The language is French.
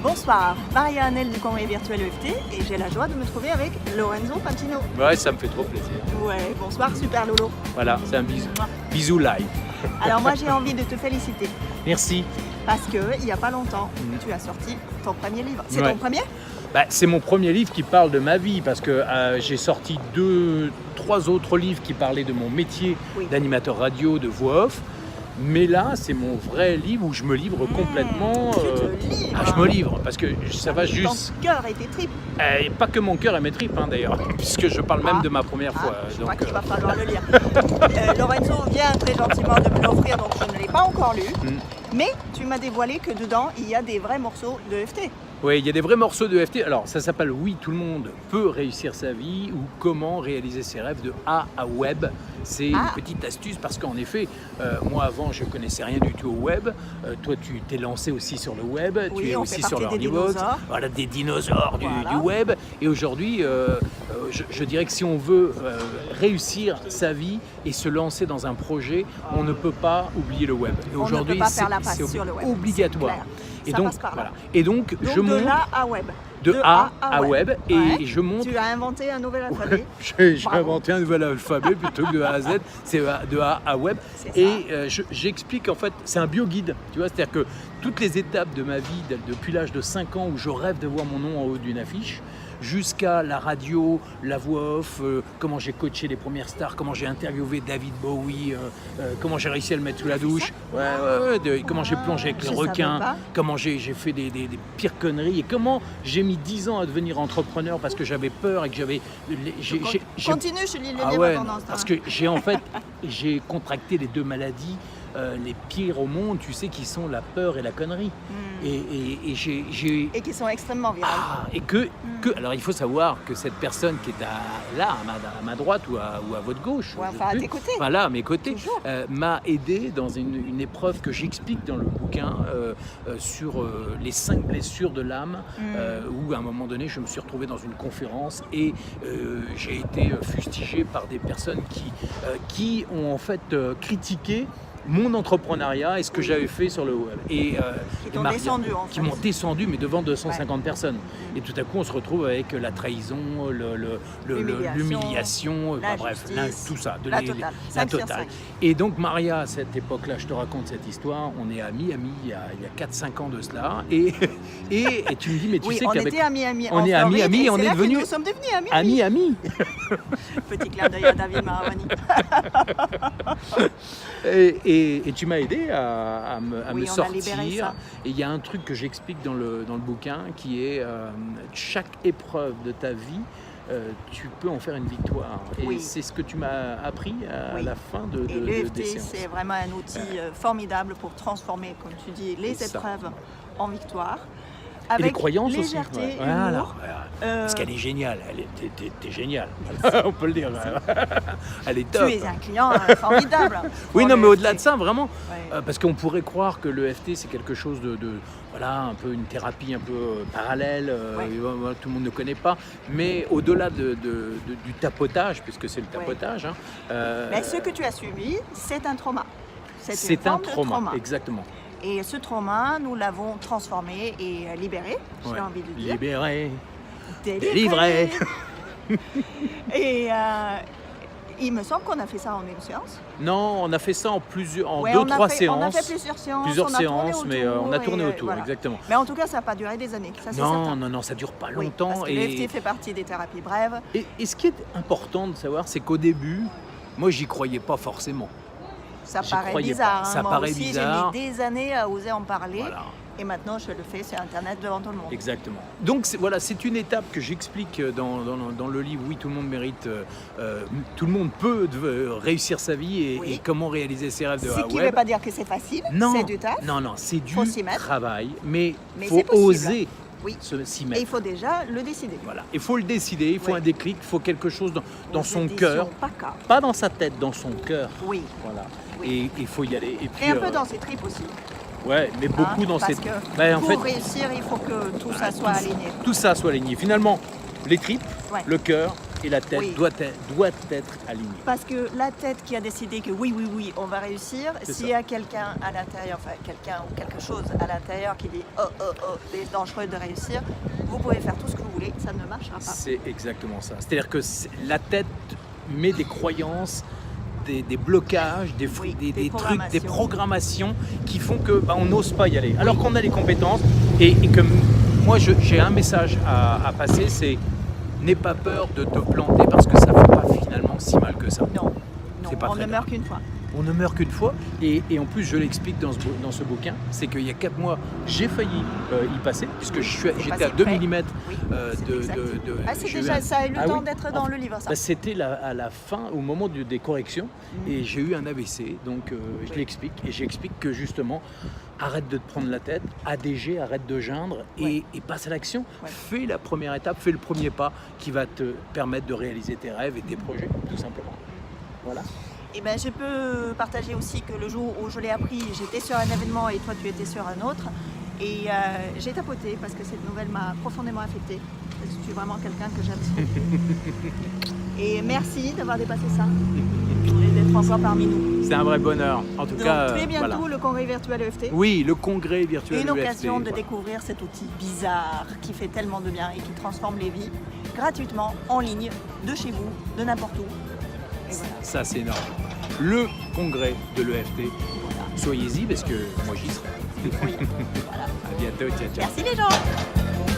Bonsoir, Maria-Annelle du Congrès virtuel EFT et j'ai la joie de me trouver avec Lorenzo Pantino. Ouais, ça me fait trop plaisir. Ouais, bonsoir, super Lolo. Voilà, c'est un bisou. Bisou live. Alors moi j'ai envie de te féliciter Merci. parce qu'il n'y a pas longtemps, tu as sorti ton premier livre. C'est Ouais. ton premier? C'est mon premier livre qui parle de ma vie parce que j'ai sorti 3 autres livres qui parlaient de mon métier d'animateur radio, de voix off. Mais là, c'est mon vrai livre où je me livre complètement. Tu te livres. Je me livre parce que ça va juste. Ton cœur et tes tripes. Et pas que mon cœur et mes tripes d'ailleurs, puisque je parle même de ma première fois. Je crois qu'il va falloir le lire. Lorenzo vient très gentiment de me l'offrir, donc je ne l'ai pas encore lu. Mais tu m'as dévoilé que dedans, il y a des vrais morceaux de FT. Oui, il y a des vrais morceaux de FT. Alors, ça s'appelle Oui, tout le monde peut réussir sa vie ou Comment réaliser ses rêves de A à Web. C'est une petite astuce parce qu'en effet, moi avant, je connaissais rien du tout au web. Toi, tu t'es lancé aussi sur le web. Oui, tu es on aussi fait sur partie des l'Ornivox. dinosaures. Voilà, des dinosaures du web. Et aujourd'hui, je dirais que si on veut réussir sa vie et se lancer dans un projet, on ne peut pas oublier le web. Et aujourd'hui, ne peut pas faire la passe sur le web. obligatoire. Et donc, passe par là. voilà. Et donc je de monte là à web. de A à web. Et je monte. Tu as inventé un nouvel alphabet. J'ai inventé un nouvel alphabet plutôt que de A à Z, c'est de A à web. Et j'explique en fait, c'est un bio-guide, tu vois, c'est-à-dire que toutes les étapes de ma vie, depuis l'âge de 5 ans où je rêve de voir mon nom en haut d'une affiche, jusqu'à la radio, la voix off, comment j'ai coaché les premières stars, comment j'ai interviewé David Bowie, comment j'ai réussi à le mettre sous la douche, comment j'ai plongé avec les requins, comment j'ai fait des pires conneries et comment j'ai mis 10 ans à devenir entrepreneur parce que j'avais peur et que j'avais... Continue, je lis le livre pendant ce temps. Parce que j'ai contracté les 2 maladies les pires au monde, tu sais, qui sont la peur et la connerie. Et qui sont extrêmement virales. Alors il faut savoir que cette personne qui est là, à ma droite ou à votre gauche, à tes côtés. Voilà, à mes côtés, m'a aidé dans une épreuve que j'explique dans le bouquin sur les 5 blessures de l'âme, où à un moment donné, je me suis retrouvé dans une conférence et j'ai été fustigé par des personnes qui ont en fait critiqué mon entrepreneuriat et ce que j'avais fait sur le web. Et qui m'ont descendu, mais devant 250 personnes. Et tout à coup, on se retrouve avec la trahison, l'humiliation, bref, tout ça, la totale. Et donc, Maria, à cette époque-là, je te raconte cette histoire, on est à Miami il y a 4-5 ans de cela. Et tu me dis, mais tu sais qu'avec... On est à Miami et on est devenus... Nous sommes devenus amis. Petit clin d'œil à David Maravani. Et tu m'as aidé à me sortir. Et il y a un truc que j'explique dans le bouquin qui est chaque épreuve de ta vie, tu peux en faire une victoire. Et c'est ce que tu m'as appris à la fin des séances. C'est vraiment un outil formidable pour transformer, comme tu dis, les épreuves en victoire. Avec et les croyances légèreté, aussi. humour. Parce qu'elle est géniale, t'es géniale, on peut le dire. Elle est top. Tu es un client formidable. Oui, non, mais au-delà de ça, vraiment, parce qu'on pourrait croire que le FT c'est quelque chose de voilà, un peu une thérapie un peu parallèle, tout le monde ne connaît pas, mais au-delà du tapotage, puisque c'est le tapotage. Mais ce que tu as subi, c'est un trauma. C'est un trauma, exactement. Et ce trauma, nous l'avons transformé et libéré, j'ai envie de dire. Libéré. Délivré. Et il me semble qu'on a fait ça en une séance. Non, on a fait ça en 2-3 séances. On a fait plusieurs séances. Mais on a tourné autour, exactement. Mais en tout cas, ça n'a pas duré des années. Ça, non, ça dure pas longtemps. Parce que l'EFT fait partie des thérapies brèves. Et ce qui est important de savoir, c'est qu'au début, moi, j'y croyais pas forcément. Ça paraît bizarre. Ça moi paraît aussi, bizarre. J'ai mis des années à oser en parler. Voilà. Et maintenant, je le fais sur Internet devant tout le monde. Exactement. Donc voilà, c'est une étape que j'explique dans le livre. Oui, tout le monde mérite, tout le monde peut réussir sa vie et comment réaliser ses rêves de Ce qui ne veut pas dire que c'est facile, c'est du taf. Non, c'est du travail, mais faut oser. S'y mettre. Et il faut déjà le décider. Voilà, il faut le décider, il faut un déclic, il faut quelque chose dans son cœur. Pas dans sa tête, dans son cœur. Oui. Voilà. Oui. Et il faut y aller. Et un peu dans ses tripes aussi. Ouais, mais beaucoup dans ses tripes. Pour réussir, il faut que tout ça soit aligné. Tout ça soit aligné. Finalement, les tripes, le cœur et la tête Oui. doit être alignée. Parce que la tête qui a décidé que oui, on va réussir, C'est s'il ça. y a quelqu'un à l'intérieur, enfin quelqu'un ou quelque chose à l'intérieur qui dit oh, c'est dangereux de réussir, vous pouvez faire tout ce que vous voulez, ça ne marchera pas. C'est exactement ça. C'est-à-dire que la tête met des croyances, des blocages, des Oui, trucs, des programmations. programmations qui font que on n'ose pas y aller. Alors qu'on a les compétences et que moi j'ai un message à passer, c'est n'aie pas peur de te planter parce que ça ne fait pas finalement si mal que ça. Non, C'est pas on très ne meurt qu'une fois. On ne meurt qu'une fois et en plus je l'explique dans ce bouquin, c'est qu'il y a 4 mois j'ai failli y passer puisque j'étais passé à 2 près. mm Oui, c'est de... exact. Ah, c'est j'ai eu déjà, ça a eu le Ah temps oui. d'être dans le livre, ça. Bah, c'était à la fin, au moment des corrections, et j'ai eu un AVC, donc je l'explique, et j'explique que justement, arrête de te prendre la tête, ADG, arrête de geindre, et passe à l'action. Ouais. Fais la première étape, fais le premier pas qui va te permettre de réaliser tes rêves et tes projets, tout simplement. Voilà. Et ben, je peux partager aussi que le jour où je l'ai appris, j'étais sur un événement et toi tu étais sur un autre. Et j'ai tapoté parce que cette nouvelle m'a profondément affectée. Parce que tu es vraiment quelqu'un que j'aime. Et merci d'avoir dépassé ça et d'être encore parmi nous. C'est un vrai bonheur. En tout Donc, cas, très bientôt voilà. le congrès virtuel EFT. Oui, le congrès virtuel Une EFT, occasion de voilà. découvrir cet outil bizarre qui fait tellement de bien et qui transforme les vies gratuitement en ligne, de chez vous, de n'importe où. Et voilà. Ça, c'est énorme. Le congrès de l'EFT. Voilà. Soyez-y parce que moi j'y serai. Oui. Voilà. À bientôt, ciao ciao. Merci les gens.